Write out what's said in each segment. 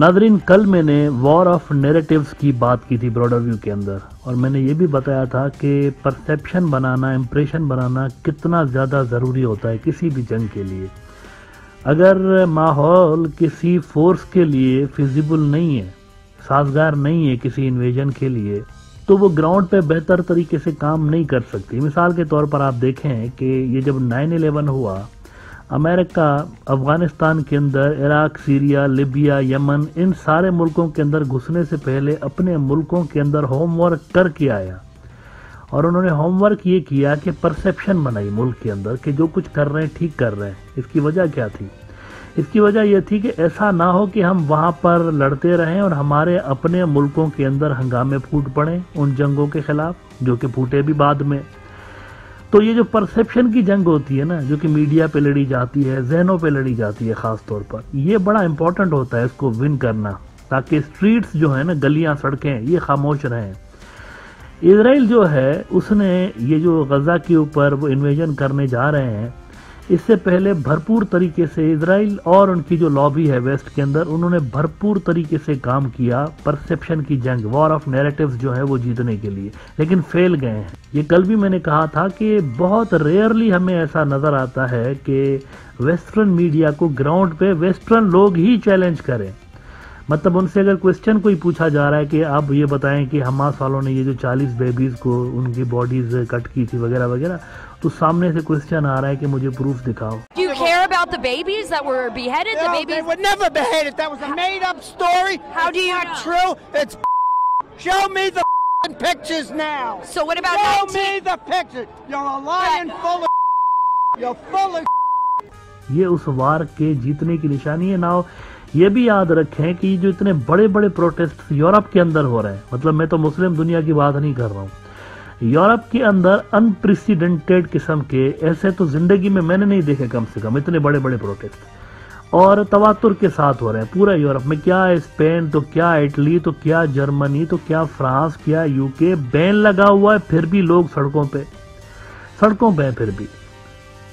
नाज़रीन, कल मैंने वॉर ऑफ नैरेटिव्स की बात की थी ब्रॉडर व्यू के अंदर, और मैंने ये भी बताया था कि परसेप्शन बनाना, इम्प्रेशन बनाना कितना ज़्यादा ज़रूरी होता है किसी भी जंग के लिए। अगर माहौल किसी फोर्स के लिए फिजिबल नहीं है, साजगार नहीं है किसी इन्वेजन के लिए, तो वो ग्राउंड पे बेहतर तरीके से काम नहीं कर सकती। मिसाल के तौर पर आप देखें कि ये जब 9/11 हुआ, अमेरिका अफगानिस्तान के अंदर, इराक, सीरिया, लिबिया, यमन, इन सारे मुल्कों के अंदर घुसने से पहले अपने मुल्कों के अंदर होमवर्क करके आया, और उन्होंने होमवर्क ये किया कि परसेप्शन बनाई मुल्क के अंदर कि जो कुछ कर रहे हैं ठीक कर रहे हैं। इसकी वजह क्या थी? इसकी वजह यह थी कि ऐसा ना हो कि हम वहां पर लड़ते रहें और हमारे अपने मुल्कों के अंदर हंगामे फूट पड़े उन जंगों के खिलाफ, जो कि फूटे भी बाद में। तो ये जो परसेप्शन की जंग होती है ना, जो कि मीडिया पे लड़ी जाती है, जहनों पे लड़ी जाती है खास तौर पर, ये बड़ा इंपॉर्टेंट होता है इसको विन करना, ताकि स्ट्रीट्स जो है ना, गलियां, सड़कें, ये खामोश रहें। इजराइल जो है, उसने ये जो गजा के ऊपर वो इन्वेजन करने जा रहे हैं, इससे पहले भरपूर तरीके से इजराइल और उनकी जो लॉबी है वेस्ट के अंदर, उन्होंने भरपूर तरीके से काम किया परसेप्शन की जंग, वॉर ऑफ नैरेटिव्स जो है वो जीतने के लिए, लेकिन फेल गए हैं। ये कल भी मैंने कहा था कि बहुत रेयरली हमें ऐसा नजर आता है कि वेस्टर्न मीडिया को ग्राउंड पे वेस्टर्न लोग ही चैलेंज करें। मतलब उनसे अगर क्वेश्चन कोई पूछा जा रहा है कि आप ये बताएं कि हमास वालों ने ये जो 40 बेबीज को उनकी बॉडीज कट की थी वगैरह वगैरह, तो सामने से क्वेश्चन आ रहा है कि मुझे प्रूफ दिखाओ। Do you care about the babies that were beheaded? No, the babies they were never beheaded. That was a made-up story. How do you It's not know? true. It's show me the pictures now. So what about Show 19? me the pictures. You're a lying full of. You're full of. ये उस वार के जीतने की निशानी है ना। ये भी याद रखें कि जो इतने बड़े बड़े प्रोटेस्ट यूरोप के अंदर हो रहे हैं, मतलब मैं तो मुस्लिम दुनिया की बात नहीं कर रहा हूँ, यूरोप के अंदर अनप्रेसिडेंटेड किस्म के, ऐसे तो जिंदगी में मैंने नहीं देखे कम से कम, इतने बड़े बड़े प्रोटेस्ट, और तवातुर के साथ हो रहे हैं पूरा यूरोप में। क्या स्पेन, तो क्या इटली, तो क्या जर्मनी, तो क्या फ्रांस, क्या यूके, बैन लगा हुआ है, फिर भी लोग सड़कों पे हैं फिर भी।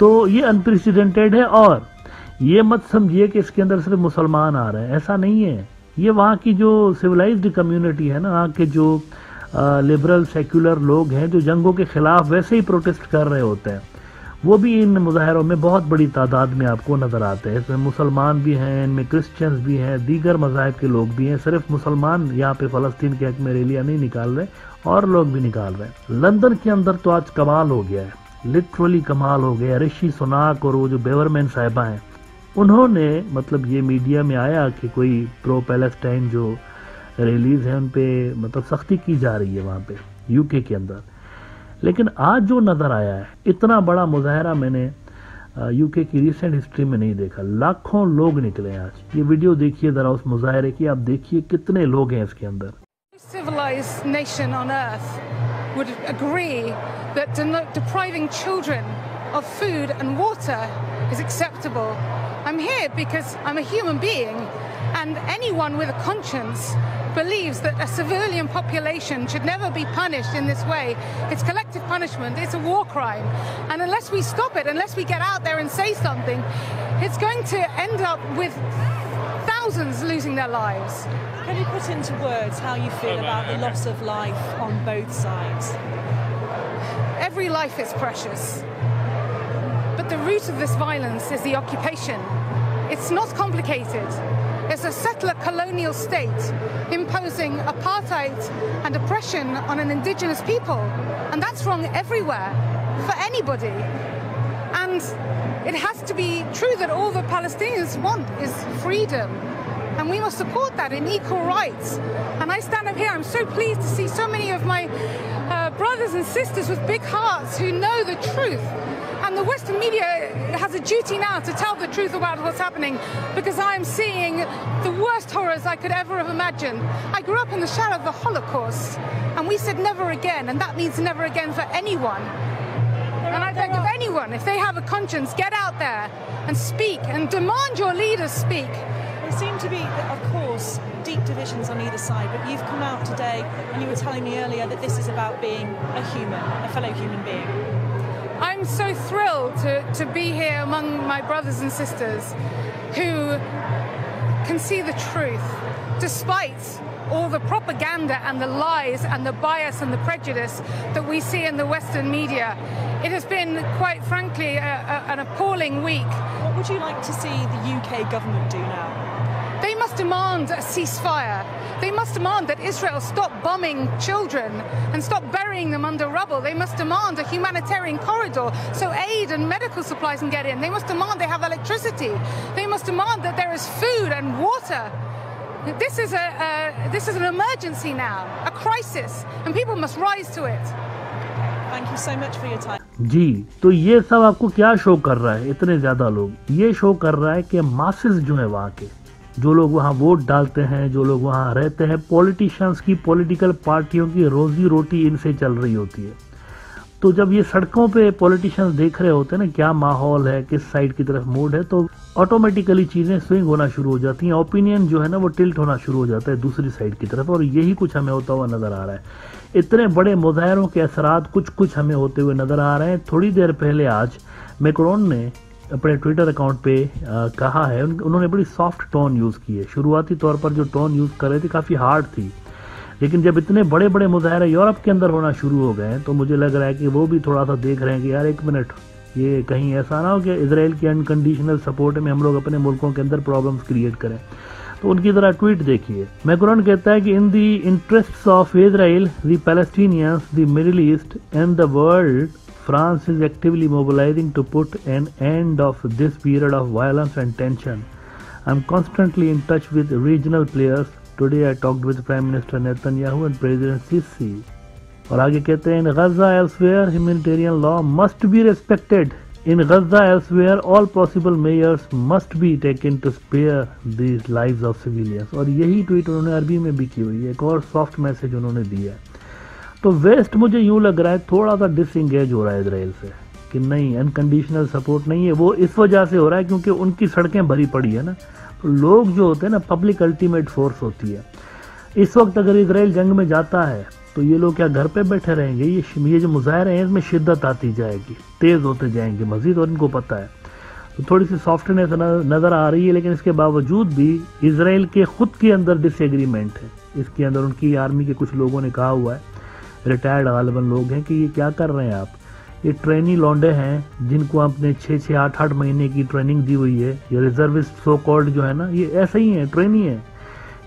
तो ये अनप्रेसिडेंटेड है, और ये मत समझिए कि इसके अंदर सिर्फ मुसलमान आ रहे हैं, ऐसा नहीं है। ये वहाँ की जो सिविलाइज्ड कम्युनिटी है ना, वहाँ के जो लिबरल सेक्युलर लोग हैं, जो जंगों के खिलाफ वैसे ही प्रोटेस्ट कर रहे होते हैं, वो भी इन मुजाहरों में बहुत बड़ी तादाद में आपको नजर आते हैं। इसमें मुसलमान भी हैं, इनमें क्रिश्चियंस भी हैं, दीगर मज़ाहिब के लोग भी हैं। सिर्फ मुसलमान यहाँ पे फ़लस्तीन के हक में रैलियाँ नहीं निकाल रहे, और लोग भी निकाल रहे हैं। लंदन के अंदर तो आज कमाल हो गया है, लिटरली कमाल हो गया। ऋषि सुनाक और वो जो बेवरमैन साहिबा हैं, उन्होंने, मतलब ये मीडिया में आया कि कोई प्रो पैलेस्टाइन जो रैलीज हैं उन पे मतलब सख्ती की जा रही है वहाँ पे यूके के अंदर, लेकिन आज जो नज़र आया है, इतना बड़ा मुजाहरा मैंने यूके की रिसेंट हिस्ट्री में नहीं देखा। लाखों लोग निकले आज। ये वीडियो देखिए ज़रा उस मुजाहरे की, आप देखिए कितने लोग हैं इसके अंदर। Civilized nation on earth would agree that depriving children of food and water is acceptable. I'm here because I'm a human being, and anyone with a conscience believes that a civilian population should never be punished in this way. It's collective punishment, it's a war crime, and unless we stop it, unless we get out there and say something, it's going to end up with thousands losing their lives. Can you put into words how you feel about the loss of life on both sides? Every life is precious, but the root of this violence is the occupation. It's not complicated. It's a settler colonial state imposing apartheid and oppression on an indigenous people, and that's wrong everywhere for anybody. And it has to be true that all the Palestinians want is freedom, and we must support that in equal rights. And I stand up here, I'm so pleased to see so many of my brothers and sisters with big hearts who know the truth. And the Western media has a duty now to tell the truth about what's happening, because I am seeing the worst horrors I could ever have imagined. I grew up in the shadow of the Holocaust, and we said never again, and that means never again for anyone. And I beg of anyone, if they have a conscience, get out there and speak, and demand your leaders speak. There seem to be, of course, deep divisions on either side, but you've come out today and you were telling me earlier that this is about being a human, a fellow human being. I'm so thrilled to be here among my brothers and sisters who can see the truth, despite all the propaganda and the lies and the bias and the prejudice that we see in the Western media. It has been, quite frankly, an appalling week. What would you like to see the UK government do now? They must demand a ceasefire. They must demand that Israel stop bombing children and stop burying them under rubble. They must demand a humanitarian corridor so aid and medical supplies can get in. They must demand they have electricity. They must demand that there is food and water. This is an emergency now, a crisis, and people must rise to it. Thank you so much for your time. जी, तो ये सब आपको क्या show कर रहा है? इतने ज्यादा लोग, ये शो कर रहा है कि मासेस जो है वहाँ के, जो लोग वहाँ वोट डालते हैं, जो लोग वहाँ रहते हैं, पॉलिटिशियंस की, पॉलिटिकल पार्टियों की रोजी रोटी इनसे चल रही होती है। तो जब ये सड़कों पे पॉलिटिशियंस देख रहे होते हैं ना क्या माहौल है, किस साइड की तरफ मूड है, तो ऑटोमेटिकली चीजें स्विंग होना शुरू हो जाती हैं, ओपिनियन जो है ना वो टिल्ट होना शुरू हो जाता है दूसरी साइड की तरफ, और यही कुछ हमें होता हुआ नजर आ रहा है। इतने बड़े मुजाहरों के असरात कुछ हमें होते हुए नजर आ रहे हैं। थोड़ी देर पहले आज मैक्रोन ने अपने ट्विटर अकाउंट पे कहा है, उन्होंने बड़ी सॉफ्ट टोन यूज की है। शुरुआती तौर पर जो टोन यूज कर रहे थे काफी हार्ड थी, लेकिन जब इतने बड़े बड़े मुजाहरे यूरोप के अंदर होना शुरू हो गए तो मुझे लग रहा है कि वो भी थोड़ा सा देख रहे हैं कि यार एक मिनट, ये कहीं ऐसा ना हो कि इजराइल की अनकंडीशनल सपोर्ट में हम लोग अपने मुल्कों के अंदर प्रॉब्लम्स क्रिएट करें। तो उनकी तरह ट्वीट देखिए, मैक्रोन कहता है कि in the interests of Israel, the Palestinians, the middle east and the world, France is actively mobilizing to put an end of this period of violence and tension. I'm constantly in touch with regional players. Today I talked with Prime Minister Netanyahu and President Sisi. और आगे कहते हैं, in Gaza elsewhere, humanitarian law must be respected. In Gaza elsewhere, all possible measures must be taken to spare these lives of civilians. और यही tweet उन्होंने अरबी में भी की हुई है, एक और सॉफ्ट मैसेज उन्होंने दिया है। तो वेस्ट मुझे यूं लग रहा है थोड़ा सा डिसएंगेज हो रहा है इजराइल से, कि नहीं, अनकंडीशनल सपोर्ट नहीं है। वो इस वजह से हो रहा है क्योंकि उनकी सड़कें भरी पड़ी है ना, तो लोग जो होते हैं ना, पब्लिक अल्टीमेट फोर्स होती है। इस वक्त अगर इजराइल जंग में जाता है तो ये लोग क्या घर पे बैठे रहेंगे? ये जो मुजाहरे हैं इसमें शिद्दत आती जाएगी, तेज होते जाएंगे मजीद, और इनको पता है। तो थोड़ी सी सॉफ्टनेस नजर आ रही है, लेकिन इसके बावजूद भी इजराइल के खुद के अंदर डिसएग्रीमेंट है। इसके अंदर उनकी आर्मी के कुछ लोगों ने कहा हुआ है, रिटायर्ड गालिबन लोग हैं, कि ये क्या कर रहे हैं आप, ये ट्रेनी लौंडे हैं जिनको आपने 6-6, 8-8 महीने की ट्रेनिंग दी हुई है, ये रिजर्विस्ट सो कॉल्ड जो है ना, ये ऐसे ही है, ट्रेनी है।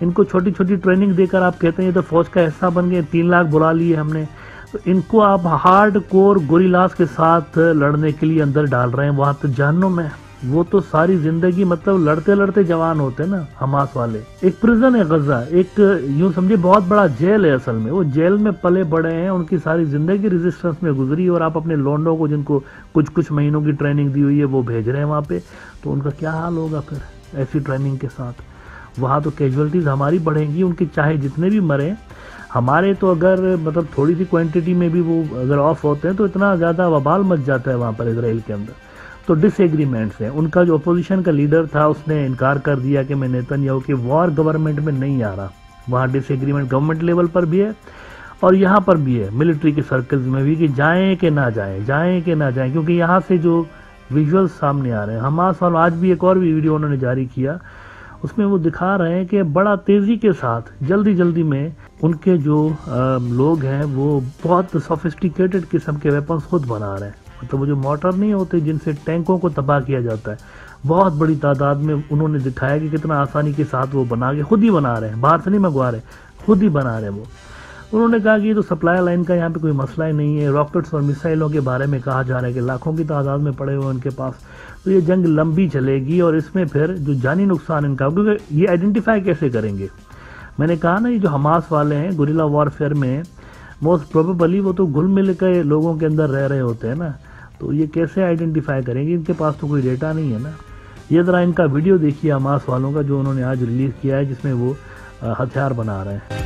इनको छोटी छोटी ट्रेनिंग देकर आप कहते हैं ये तो फौज का हिस्सा बन गए, 3 लाख बुला लिए हमने, तो इनको आप हार्ड कोर गोरिल्लास के साथ लड़ने के लिए अंदर डाल रहे हैं। वहां तो जहन्नुम है, वो तो सारी जिंदगी मतलब लड़ते लड़ते जवान होते हैं ना हमास वाले। एक प्रिजन है गजा, एक यूं समझिए बहुत बड़ा जेल है असल में। वो जेल में पले बड़े हैं, उनकी सारी जिंदगी रेजिस्टेंस में गुजरी, और आप अपने लोंडों को जिनको कुछ महीनों की ट्रेनिंग दी हुई है वो भेज रहे हैं वहाँ पे, तो उनका क्या हाल होगा फिर ऐसी ट्रेनिंग के साथ। वहाँ तो कैजुअलिटीज हमारी बढ़ेंगी, उनकी चाहे जितने भी मरे। हमारे तो अगर मतलब थोड़ी सी क्वांटिटी में भी वो अगर ऑफ होते हैं तो इतना ज़्यादा वबाल मच जाता है वहाँ पर इजराइल के अंदर। तो डिसएग्रीमेंट्स हैं। उनका जो अपोजिशन का लीडर था उसने इनकार कर दिया कि मैं नेतन्याहू की वॉर गवर्नमेंट में नहीं आ रहा। वहाँ डिसएग्रीमेंट गवर्नमेंट लेवल पर भी है और यहाँ पर भी है, मिलिट्री के सर्कल्स में भी, कि जाएं कि ना जाएं, जाएं कि ना जाएं, क्योंकि यहाँ से जो विजुअल्स सामने आ रहे हैं हमास वालों, आज भी एक और भी वीडियो उन्होंने जारी किया, उसमें वो दिखा रहे हैं कि बड़ा तेज़ी के साथ जल्दी में उनके जो लोग हैं वो बहुत सोफिस्टिकेटेड किस्म के वेपन्स खुद बना रहे हैं। मतलब वो जो मोटर नहीं होते जिनसे टैंकों को तबाह किया जाता है, बहुत बड़ी तादाद में उन्होंने दिखाया कि कितना आसानी के साथ वो बना के खुद ही बना रहे हैं, बाहर से नहीं मंगवा रहे, खुद ही बना रहे हैं वो। उन्होंने कहा कि ये तो सप्लाई लाइन का यहाँ पे कोई मसला ही नहीं है। रॉकेट्स और मिसाइलों के बारे में कहा जा रहा है कि लाखों की तादाद में पड़े हुए उनके पास, तो ये जंग लंबी चलेगी और इसमें फिर जो जानी नुकसान इनका, क्योंकि ये आइडेंटिफाई कैसे करेंगे। मैंने कहा ना, ये जो हमास वाले हैं गुरिल्ला वॉरफेयर में मोस्ट प्रोबेबली वो तो घुल मिल के लोगों के अंदर रह रहे होते हैं ना, तो ये कैसे आइडेंटिफाई करेंगे, इनके पास तो कोई डेटा नहीं है ना। ये ज़रा इनका वीडियो देखिए हमास वालों का जो उन्होंने आज रिलीज़ किया है, जिसमें वो हथियार बना रहे हैं।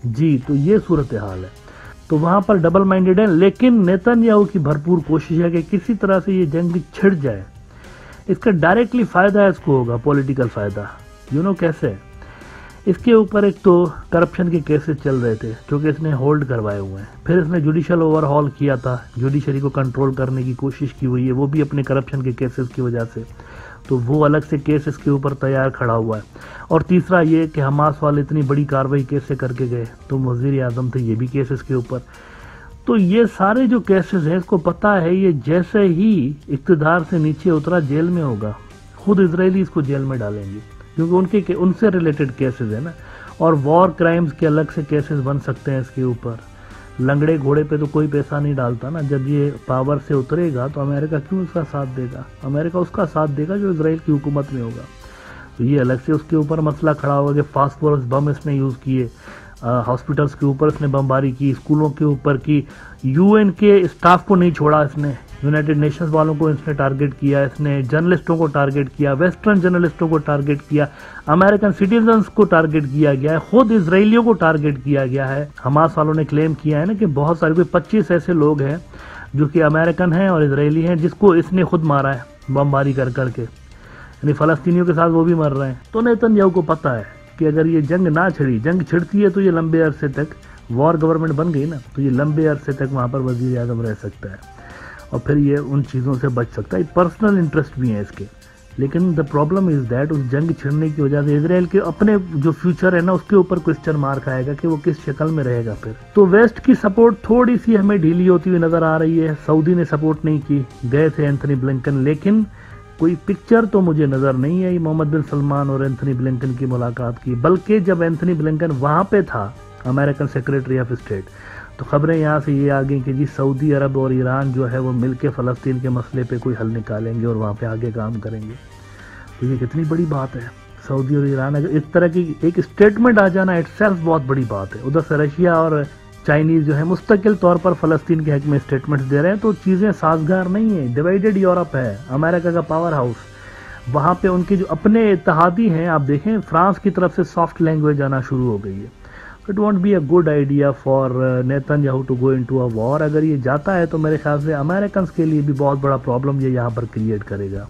जी, तो ये सूरत हाल है। तो वहां पर डबल माइंडेड है, लेकिन नेतन्याहू की भरपूर कोशिश है कि किसी तरह से ये जंग छिड़ जाए। इसका डायरेक्टली फायदा इसको होगा, पॉलिटिकल फायदा। कैसे? इसके ऊपर एक तो करप्शन के केसेस चल रहे थे जो कि इसने होल्ड करवाए हुए हैं। फिर इसने जुडिशियल ओवरहॉल किया था, जुडिशरी को कंट्रोल करने की कोशिश की हुई है, वो भी अपने करप्शन के केसेस की वजह से। तो वो अलग से केस इसके ऊपर तैयार खड़ा हुआ है। और तीसरा ये कि हमास वाले इतनी बड़ी कार्रवाई कैसे करके गए, तो वज़ीर आज़म थे, ये भी केस इसके ऊपर। तो ये सारे जो केसेस हैं, इसको पता है ये जैसे ही इक़्तिदार से नीचे उतरा जेल में होगा, खुद इजरायली इसको जेल में डालेंगे, क्योंकि उनसे रिलेटेड केसेस है ना। और वॉर क्राइम्स के अलग से केसेस बन सकते हैं इसके ऊपर। लंगड़े घोड़े पे तो कोई पैसा नहीं डालता ना। जब ये पावर से उतरेगा तो अमेरिका क्यों उसका साथ देगा? अमेरिका उसका साथ देगा जो इजराइल की हुकूमत में होगा। तो ये अलग से उसके ऊपर मसला खड़ा होगा कि फास्फोरस बम इसने यूज़ किए, हॉस्पिटल्स के ऊपर इसने बमबारी की, स्कूलों के ऊपर की, यूएन के स्टाफ को नहीं छोड़ा इसने, यूनाइटेड नेशंस वालों को इसने टारगेट किया, इसने जर्नलिस्टों को टारगेट किया, वेस्टर्न जर्नलिस्टों को टारगेट किया, अमेरिकन सिटीजन्स को टारगेट किया गया है, खुद इजरायलियों को टारगेट किया गया है। हमास वालों ने क्लेम किया है ना कि बहुत सारे, कोई 25 ऐसे लोग हैं जो कि अमेरिकन हैं और इजरायली हैं, जिसको इसने खुद मारा है बमबारी कर करके, यानी फ़लस्तीनियों के साथ वो भी मर रहे हैं। तो नेतन्याहू को पता है कि अगर ये जंग ना छिड़ी, जंग छिड़ती है तो ये लंबे अरसे तक, वॉर गवर्नमेंट बन गई ना, तो ये लंबे अरसे तक वहाँ पर वज़ीर आज़म रह सकता है और फिर ये उन चीज़ों से बच सकता है। पर्सनल इंटरेस्ट भी है इसके, लेकिन द प्रॉब्लम इज़ दैट उस जंग छिड़ने की वजह से इजराइल के अपने जो फ्यूचर है ना, उसके ऊपर क्वेश्चन मार्क आएगा कि वो किस शक्ल में रहेगा फिर। तो वेस्ट की सपोर्ट थोड़ी सी हमें ढीली होती हुई नज़र आ रही है। सऊदी ने सपोर्ट नहीं की, गए थे एंथनी ब्लिंकन, लेकिन कोई पिक्चर तो मुझे नज़र नहीं आई मोहम्मद बिन सलमान और एंथनी ब्लिंकन की मुलाकात की। बल्कि जब एंथनी ब्लिंकन वहाँ पे था, अमेरिकन सेक्रेटरी ऑफ स्टेट, तो खबरें यहाँ से ये आ गई कि जी सऊदी अरब और ईरान जो है वो मिलके फ़लस्तीन के मसले पे कोई हल निकालेंगे और वहाँ पे आगे काम करेंगे। तो ये कितनी बड़ी बात है। सऊदी और ईरान अगर इस तरह की एक स्टेटमेंट आ जाना इटसेल्फ बहुत बड़ी बात है। उधर से रशिया और चाइनीज़ जो है मुस्तकिल तौर पर फ़लस्तीन के हक में स्टेटमेंट्स दे रहे हैं, तो चीज़ें साजगार नहीं है। डिवाइडेड यूरोप है, अमेरिका का पावर हाउस, वहाँ पे उनके जो अपने इत्तेहादी हैं, आप देखें फ्रांस की तरफ से सॉफ्ट लैंग्वेज आना शुरू हो गई है। It won't be a good idea for Netanyahu to go into a war. अगर ये जाता है तो मेरे ख्याल से अमेरिकन के लिए भी बहुत बड़ा प्रॉब्लम ये यहाँ पर क्रिएट करेगा।